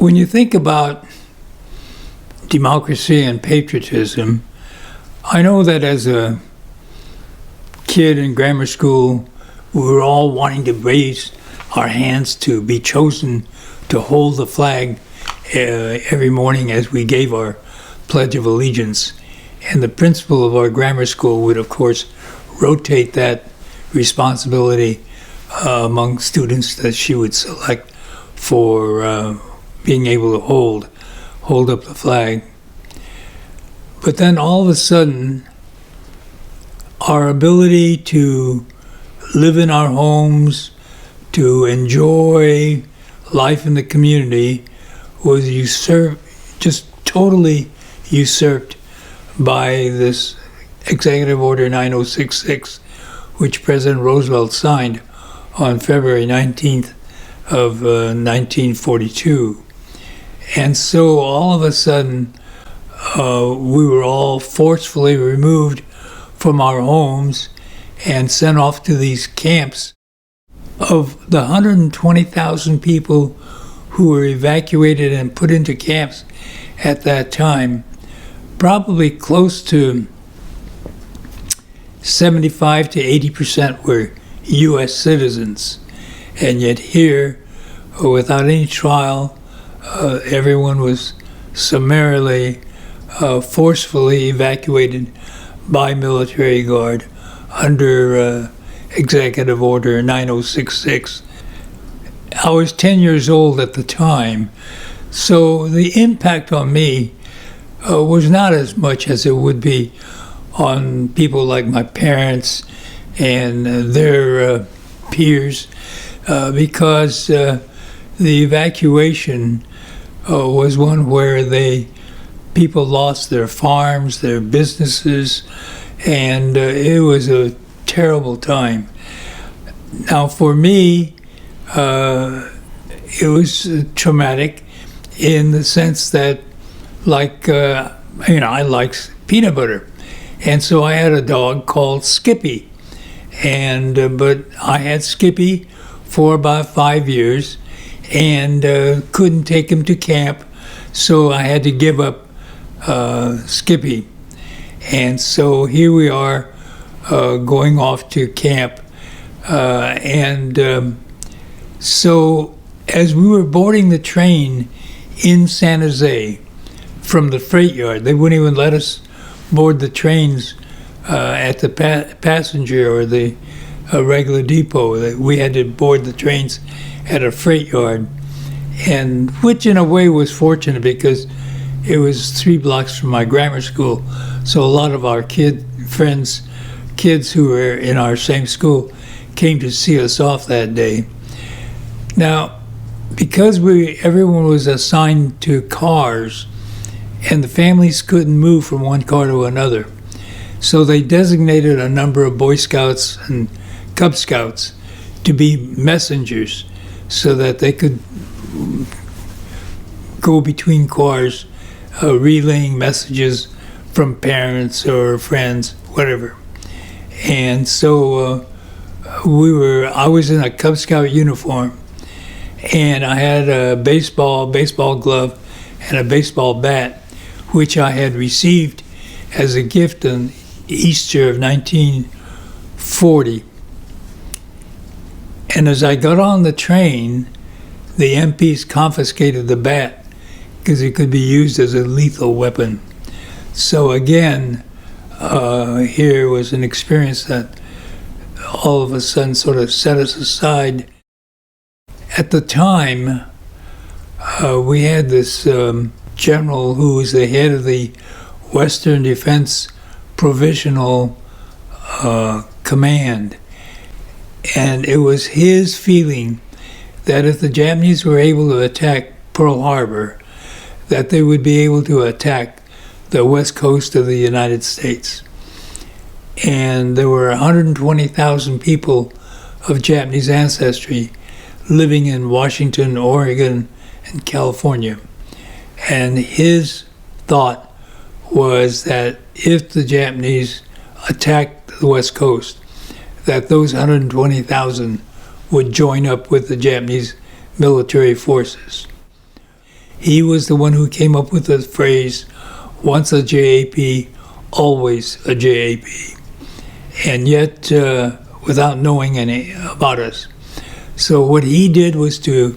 When you think about democracy and patriotism, I know that as a kid in grammar school, we were all wanting to raise our hands to be chosen to hold the flag every morning as we gave our Pledge of Allegiance. And the principal of our grammar school would, of course, rotate that responsibility among students that she would select for being able to hold up the flag. But then all of a sudden, our ability to live in our homes, to enjoy life in the community was usurped, just totally usurped by this Executive Order 9066, which President Roosevelt signed on February 19th of 1942. And so all of a sudden, we were all forcefully removed from our homes and sent off to these camps. Of the 120,000 people who were evacuated and put into camps at that time, probably close to 75 to 80% were U.S. citizens. And yet here, without any trial, everyone was summarily, forcefully evacuated by military guard under Executive Order 9066. I was 10 years old at the time, so the impact on me was not as much as it would be on people like my parents and their peers, because the evacuation was one where people lost their farms, their businesses, and it was a terrible time. Now, for me, it was traumatic in the sense that, I like peanut butter, and so I had a dog called Skippy, but I had Skippy for about 5 years, and couldn't take him to camp, so I had to give up Skippy. And so here we are going off to camp. So as we were boarding the train in San Jose from the freight yard, they wouldn't even let us board the trains at the passenger or the regular depot. We had to board the trains at a freight yard, and which in a way was fortunate because it was 3 blocks from my grammar school. So a lot of our kids who were in our same school came to see us off that day. Now, because everyone was assigned to cars, and the families couldn't move from one car to another, so they designated a number of Boy Scouts and Cub Scouts to be messengers so that they could go between cars, relaying messages from parents or friends, whatever. And so I was in a Cub Scout uniform, and I had a baseball glove, and a baseball bat, which I had received as a gift on Easter of 1940. And as I got on the train, the MPs confiscated the bat because it could be used as a lethal weapon. So again, here was an experience that all of a sudden sort of set us aside. At the time, we had this general who was the head of the Western Defense Provisional Command. And it was his feeling that if the Japanese were able to attack Pearl Harbor, that they would be able to attack the west coast of the United States. And there were 120,000 people of Japanese ancestry living in Washington, Oregon, and California. And his thought was that if the Japanese attacked the west coast, that those 120,000 would join up with the Japanese military forces. He was the one who came up with the phrase, once a JAP, always a JAP. And yet, without knowing any about us. So what he did was to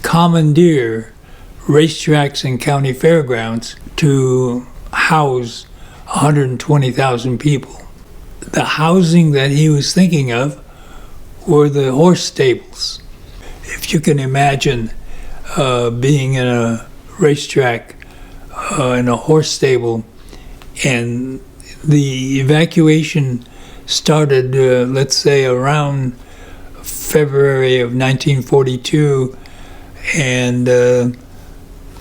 commandeer racetracks and county fairgrounds to house 120,000 people. The housing that he was thinking of were the horse stables. If you can imagine being in a racetrack, in a horse stable, and the evacuation started, let's say, around February of 1942, and the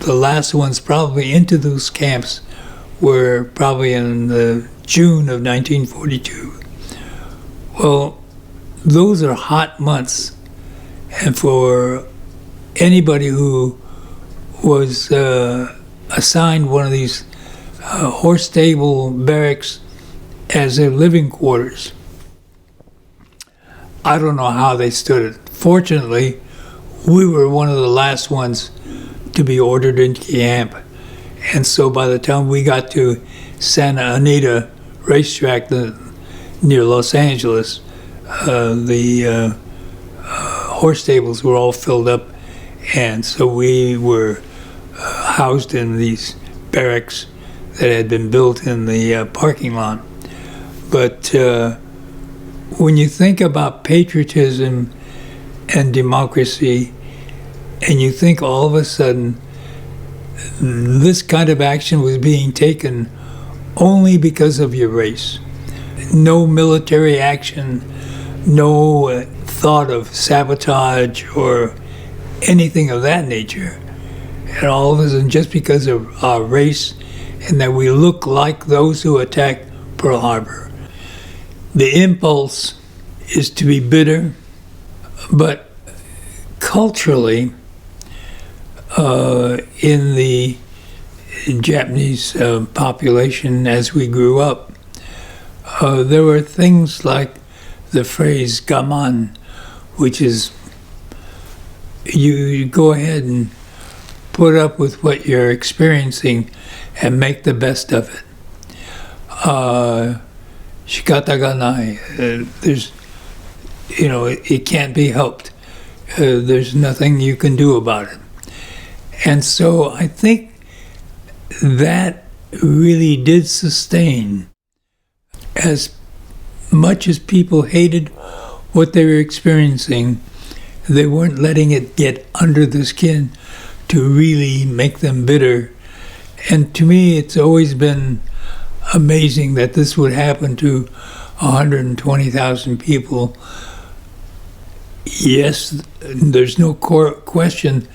last ones probably into those camps were probably in the June of 1942. Well, those are hot months, and for anybody who was assigned one of these horse stable barracks as their living quarters, I don't know how they stood it. Fortunately, we were one of the last ones to be ordered into camp. And so by the time we got to Santa Anita racetrack near Los Angeles, the horse stables were all filled up. And so we were housed in these barracks that had been built in the parking lot. But when you think about patriotism and democracy, and you think all of a sudden this kind of action was being taken only because of your race, no military action, no thought of sabotage or anything of that nature, and all of a sudden just because of our race and that we look like those who attacked Pearl Harbor. The impulse is to be bitter, but culturally, in the Japanese population as we grew up, there were things like the phrase gaman, which is you go ahead and put up with what you're experiencing and make the best of it. Shikata ga nai. There's, it can't be helped. There's nothing you can do about it. And so I think that really did sustain. As much as people hated what they were experiencing, they weren't letting it get under the skin to really make them bitter. And to me, it's always been amazing that this would happen to 120,000 people. Yes, there's no question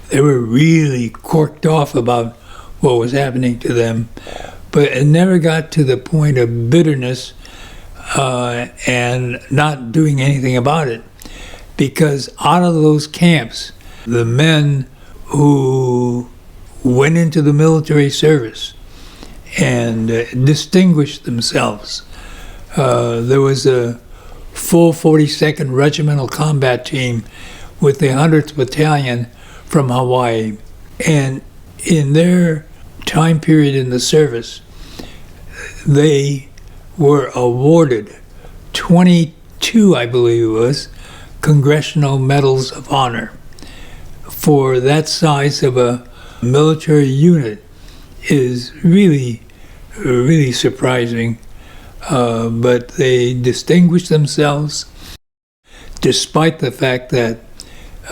they were really corked off about what was happening to them, but it never got to the point of bitterness and not doing anything about it, because out of those camps, the men who went into the military service and distinguished themselves. There was a full 42nd Regimental Combat Team with the 100th Battalion from Hawaii. And in their time period in the service, they were awarded 22, I believe it was, Congressional Medals of Honor. For that size of a military unit is really, really surprising. But they distinguished themselves despite the fact that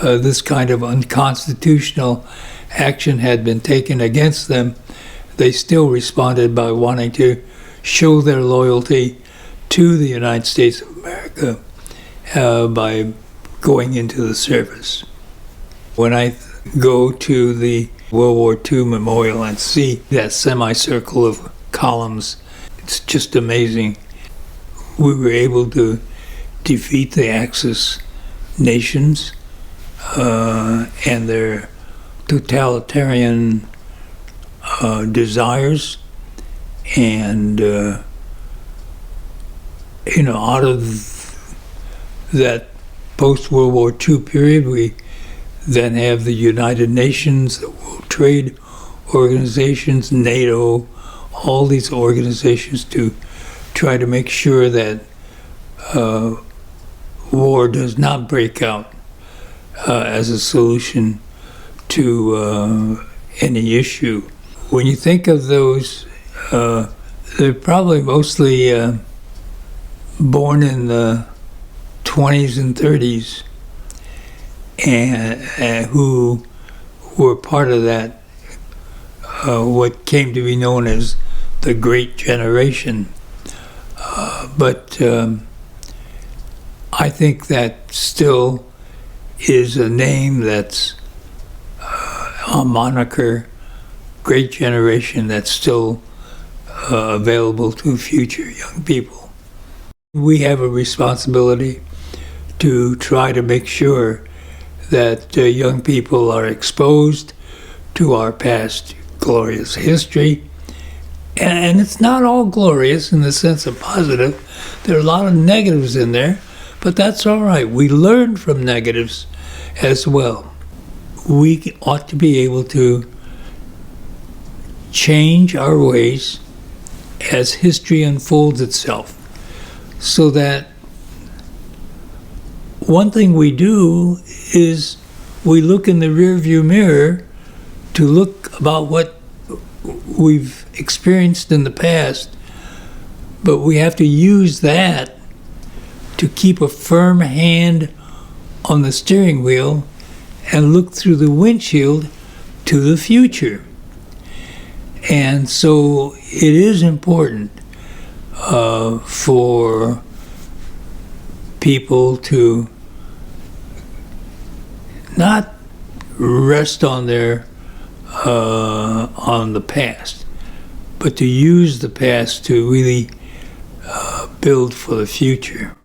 this kind of unconstitutional action had been taken against them. They still responded by wanting to show their loyalty to the United States of America by going into the service. When I go to the World War II Memorial and see that semicircle of columns, it's just amazing. We were able to defeat the Axis nations and their totalitarian desires, and out of that post-World War II period, we then have the United Nations, the World trade organizations, NATO, all these organizations to try to make sure that war does not break out as a solution to any issue. When you think of those, they're probably mostly born in the 20s and 30s, and who were part of that, what came to be known as the Great Generation. But I think that still is a name that's a moniker, Great Generation, that's still available to future young people. We have a responsibility to try to make sure that young people are exposed to our past glorious history. And it's not all glorious in the sense of positive. There are a lot of negatives in there, but that's all right. We learn from negatives as well. We ought to be able to change our ways as history unfolds itself, so that one thing we do is we look in the rearview mirror to look about what we've experienced in the past, but we have to use that to keep a firm hand on the steering wheel and look through the windshield to the future. And so it is important for people to not rest on their on the past, but to use the past to really build for the future.